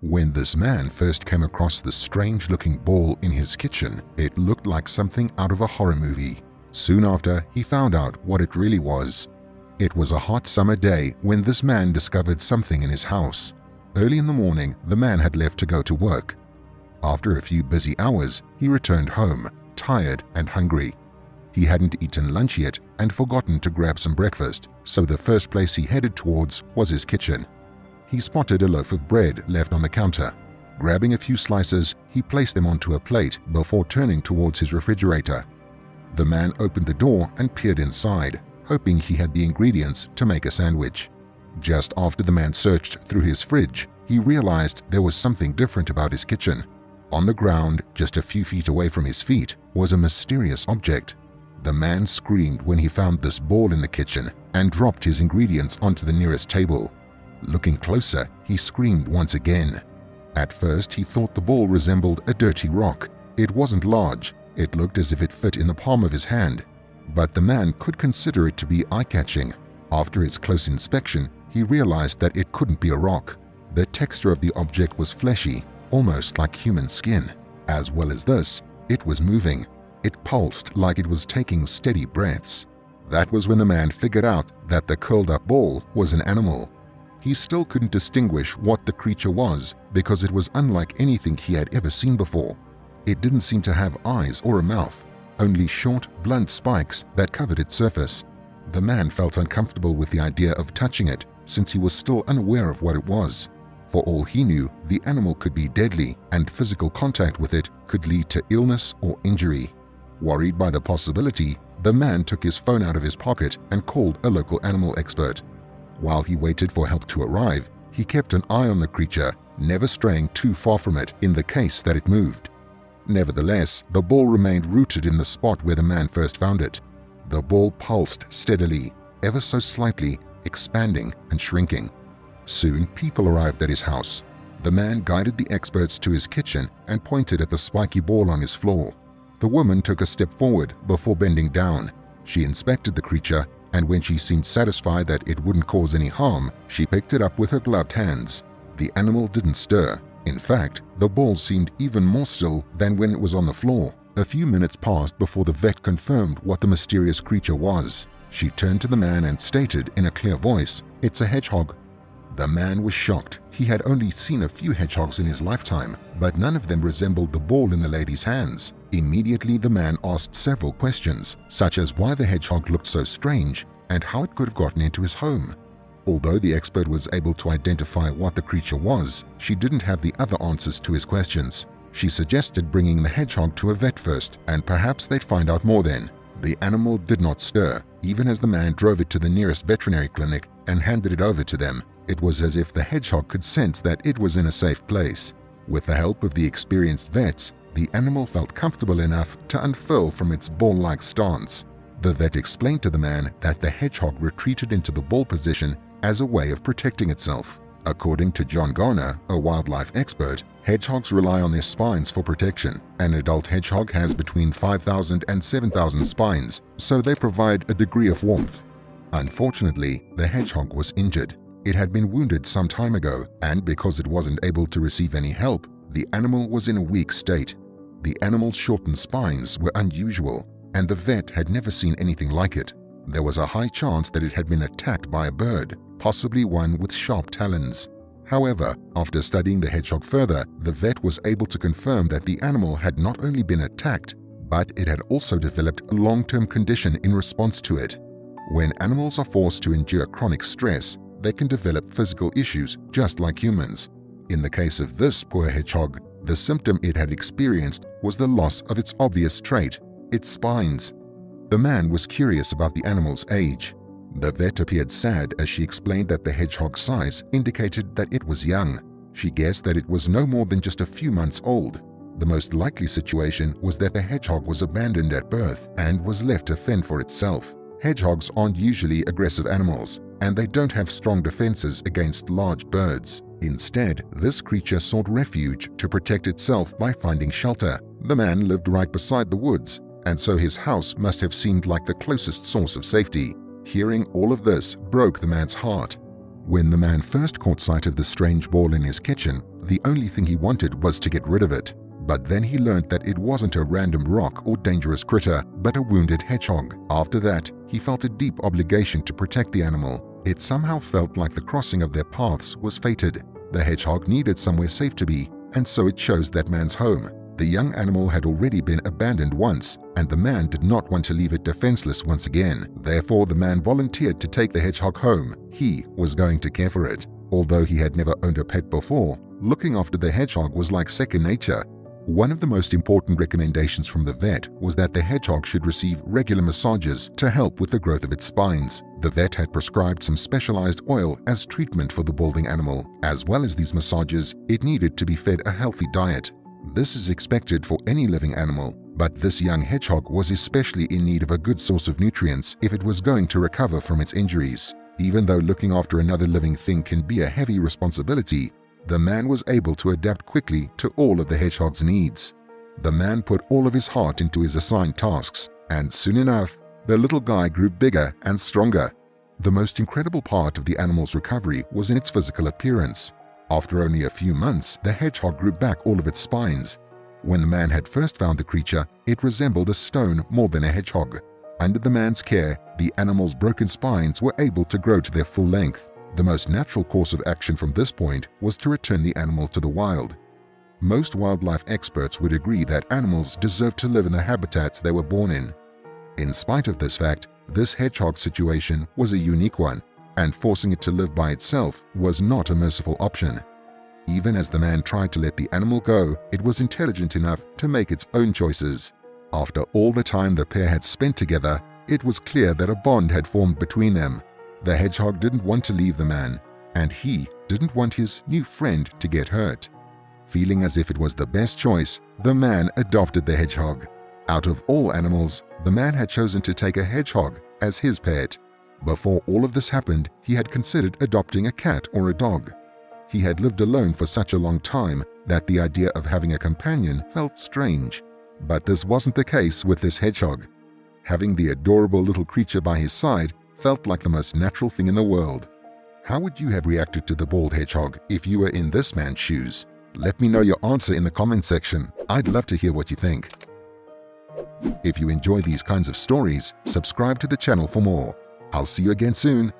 When this man first came across the strange-looking ball in his kitchen, it looked like something out of a horror movie. Soon after, he found out what it really was. It was a hot summer day when this man discovered something in his house. Early in the morning, the man had left to go to work. After a few busy hours, he returned home, tired and hungry. He hadn't eaten lunch yet and forgotten to grab some breakfast, so the first place he headed towards was his kitchen. He spotted a loaf of bread left on the counter. Grabbing a few slices, he placed them onto a plate before turning towards his refrigerator. The man opened the door and peered inside, hoping he had the ingredients to make a sandwich. Just after the man searched through his fridge, he realized there was something different about his kitchen. On the ground, just a few feet away from his feet, was a mysterious object. The man screamed when he found this ball in the kitchen and dropped his ingredients onto the nearest table. Looking closer, he screamed once again. At first, he thought the ball resembled a dirty rock. It wasn't large. It looked as if it fit in the palm of his hand. But the man could consider it to be eye-catching. After his close inspection, he realized that it couldn't be a rock. The texture of the object was fleshy, almost like human skin. As well as this, it was moving. It pulsed like it was taking steady breaths. That was when the man figured out that the curled-up ball was an animal. He still couldn't distinguish what the creature was because it was unlike anything he had ever seen before. It didn't seem to have eyes or a mouth, only short, blunt spikes that covered its surface. The man felt uncomfortable with the idea of touching it since he was still unaware of what it was. For all he knew, the animal could be deadly and physical contact with it could lead to illness or injury. Worried by the possibility, the man took his phone out of his pocket and called a local animal expert. While he waited for help to arrive, he kept an eye on the creature, never straying too far from it in the case that it moved. Nevertheless, the ball remained rooted in the spot where the man first found it. The ball pulsed steadily, ever so slightly, expanding and shrinking. Soon, people arrived at his house. The man guided the experts to his kitchen and pointed at the spiky ball on his floor. The woman took a step forward before bending down. She inspected the creature, and when she seemed satisfied that it wouldn't cause any harm, she picked it up with her gloved hands. The animal didn't stir. In fact, the ball seemed even more still than when it was on the floor. A few minutes passed before the vet confirmed what the mysterious creature was. She turned to the man and stated in a clear voice, "It's a hedgehog." The man was shocked. He had only seen a few hedgehogs in his lifetime, but none of them resembled the ball in the lady's hands. Immediately, the man asked several questions, such as why the hedgehog looked so strange and how it could have gotten into his home. Although the expert was able to identify what the creature was, she didn't have the other answers to his questions. She suggested bringing the hedgehog to a vet first, and perhaps they'd find out more then. The animal did not stir, even as the man drove it to the nearest veterinary clinic and handed it over to them. It was as if the hedgehog could sense that it was in a safe place. With the help of the experienced vets, the animal felt comfortable enough to unfurl from its ball-like stance. The vet explained to the man that the hedgehog retreated into the ball position as a way of protecting itself. According to John Garner, a wildlife expert, hedgehogs rely on their spines for protection. An adult hedgehog has between 5,000 and 7,000 spines, so they provide a degree of warmth. Unfortunately, the hedgehog was injured. It had been wounded some time ago, and because it wasn't able to receive any help, the animal was in a weak state. The animal's shortened spines were unusual, and the vet had never seen anything like it. There was a high chance that it had been attacked by a bird, possibly one with sharp talons. However, after studying the hedgehog further, the vet was able to confirm that the animal had not only been attacked, but it had also developed a long-term condition in response to it. When animals are forced to endure chronic stress, they can develop physical issues just like humans. In the case of this poor hedgehog, the symptom it had experienced was the loss of its obvious trait, its spines. The man was curious about the animal's age. The vet appeared sad as she explained that the hedgehog's size indicated that it was young. She guessed that it was no more than just a few months old. The most likely situation was that the hedgehog was abandoned at birth and was left to fend for itself. Hedgehogs aren't usually aggressive animals, and they don't have strong defenses against large birds. Instead, this creature sought refuge to protect itself by finding shelter. The man lived right beside the woods, and so his house must have seemed like the closest source of safety. Hearing all of this broke the man's heart. When the man first caught sight of the strange ball in his kitchen, The only thing he wanted was to get rid of it. But then he learned that it wasn't a random rock or dangerous critter, but a wounded hedgehog. After that, he felt a deep obligation to protect the animal. It somehow felt like the crossing of their paths was fated. The hedgehog needed somewhere safe to be, and so it chose that man's home. The young animal had already been abandoned once, and the man did not want to leave it defenseless once again. Therefore, the man volunteered to take the hedgehog home. He was going to care for it. Although he had never owned a pet before, looking after the hedgehog was like second nature. One of the most important recommendations from the vet was that the hedgehog should receive regular massages to help with the growth of its spines. The vet had prescribed some specialized oil as treatment for the balding animal. As well as these massages, it needed to be fed a healthy diet. This is expected for any living animal, but this young hedgehog was especially in need of a good source of nutrients if it was going to recover from its injuries. Even though looking after another living thing can be a heavy responsibility, the man was able to adapt quickly to all of the hedgehog's needs. The man put all of his heart into his assigned tasks, and soon enough, the little guy grew bigger and stronger. The most incredible part of the animal's recovery was in its physical appearance. After only a few months, the hedgehog grew back all of its spines. When the man had first found the creature, it resembled a stone more than a hedgehog. Under the man's care, the animal's broken spines were able to grow to their full length. The most natural course of action from this point was to return the animal to the wild. Most wildlife experts would agree that animals deserve to live in the habitats they were born in. In spite of this fact, this hedgehog situation was a unique one, and forcing it to live by itself was not a merciful option. Even as the man tried to let the animal go, it was intelligent enough to make its own choices. After all the time the pair had spent together, it was clear that a bond had formed between them. The hedgehog didn't want to leave the man, and he didn't want his new friend to get hurt. Feeling as if it was the best choice, the man adopted the hedgehog. Out of all animals, the man had chosen to take a hedgehog as his pet. Before all of this happened, he had considered adopting a cat or a dog. He had lived alone for such a long time that the idea of having a companion felt strange. But this wasn't the case with this hedgehog. Having the adorable little creature by his side felt like the most natural thing in the world. How would you have reacted to the bald hedgehog if you were in this man's shoes? Let me know your answer in the comment section. I'd love to hear what you think. If you enjoy these kinds of stories, subscribe to the channel for more. I'll see you again soon.